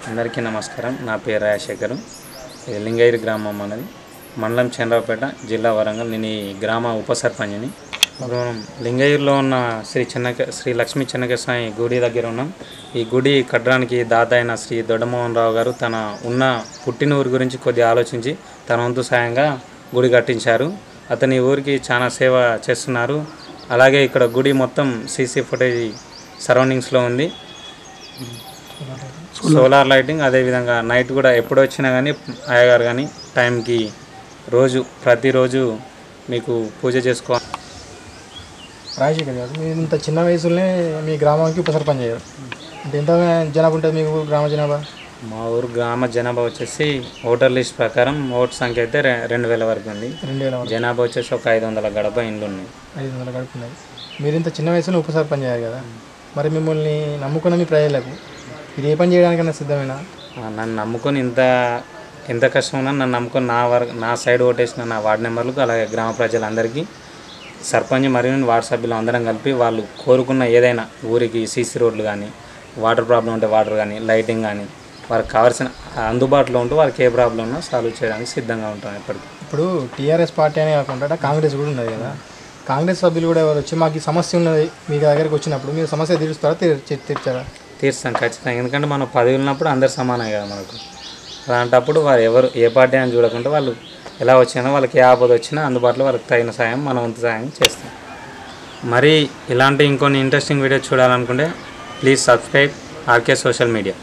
అందరికీ నమస్కారం. నా పేరు రాజశేఖర్. ఇది లింగైర్ గ్రామం అన్నది మండలం చంద్రపేట, జిల్లా వరంగల్. నేను ఈ గ్రామ ఉప సర్పంచ్ని. లింగైర్లో ఉన్న శ్రీ లక్ష్మీ చెన్నకేశ్వర గుడి దగ్గర ఉన్నాం. ఈ గుడి కట్టడానికి దాత అయిన శ్రీ దొడ్డమోహన్ రావు గారు తన ఉన్న పుట్టిన ఊరి గురించి కొద్దిగా ఆలోచించి తన వంతు సాయంగా గుడి కట్టించారు. అతని ఊరికి చాలా సేవ చేస్తున్నారు. అలాగే ఇక్కడ గుడి మొత్తం సీసీ ఫుటేజ్ సరౌండింగ్స్లో ఉంది. సోలార్ లైటింగ్, అదేవిధంగా నైట్ కూడా ఎప్పుడు వచ్చినా కానీ అయ్యగారు కానీ టైంకి ప్రతిరోజు మీకు పూజ చేసుకోవాలి. రాజశేఖర్ గారు, మీరు ఇంత చిన్న వయసులోనే మీ గ్రామానికి ఉప సర్పంచ్ అయ్యారు. అంటే ఎంత జనాభా ఉంటుంది మీకు గ్రామ జనాభా? మా ఊరు గ్రామ జనాభా వచ్చేసి ఓటర్ లిస్ట్ ప్రకారం ఓటు సంఖ్య అయితే 2000 వరకు ఉంది. 2000 జనాభా వచ్చేసి ఒక 500 గడప ఇండ్లు ఉన్నాయి. 500 గడప ఉన్నాయి. మీరు ఇంత చిన్న వయసులో ఉప సర్పంచ్ అయ్యారు కదా, మరి మిమ్మల్ని నమ్ముకున్న మీ ప్రజలకు మీరు ఏ పని చేయడానికన్నా సిద్ధమేనా? నన్ను నమ్ముకొని ఎంత కష్టం ఉన్నా నన్ను నమ్ముకొని నా సైడ్ ఓటేసిన నా వార్డు మెంబర్లకు, అలాగే గ్రామ ప్రజలందరికీ సర్పంచ్ మరియు వార్డు సభ్యులు అందరం కలిపి వాళ్ళు కోరుకున్న ఏదైనా ఊరికి సీసీ రోడ్లు కానీ, వాటర్ ప్రాబ్లం ఉంటే వాటర్ కానీ, లైటింగ్ కానీ, వారికి కావాల్సిన అందుబాటులో ఉంటూ వారికి ఏ ప్రాబ్లం ఉన్నా సాల్వ్ చేయడానికి సిద్ధంగా ఉంటాం ఎప్పటికీ. ఇప్పుడు టీఆర్ఎస్ పార్టీ అనే కాకుండా కాంగ్రెస్ కూడా ఉన్నది కదా, కాంగ్రెస్ సభ్యులు కూడా ఎవరు వచ్చి మాకు ఈ సమస్య ఉన్నది మీ దగ్గరికి వచ్చినప్పుడు మీరు సమస్య తీరుస్తారా? తీర్చారా? తీరుస్తాం ఖచ్చితంగా. ఎందుకంటే మనం పదవి ఉన్నప్పుడు అందరు సమానం కదా మనకు. అలాంటప్పుడు వారు ఎవరు ఏ పార్టీ అని చూడకుండా వాళ్ళు ఎలా వచ్చినా, వాళ్ళకి ఏ ఆపద వచ్చినా అందుబాటులో వాళ్ళకి తగిన సాయం, మన వంతు సాయం చేస్తాం. మరి ఇలాంటి ఇంకొన్ని ఇంట్రెస్టింగ్ వీడియోస్ చూడాలనుకుంటే please subscribe RK social media.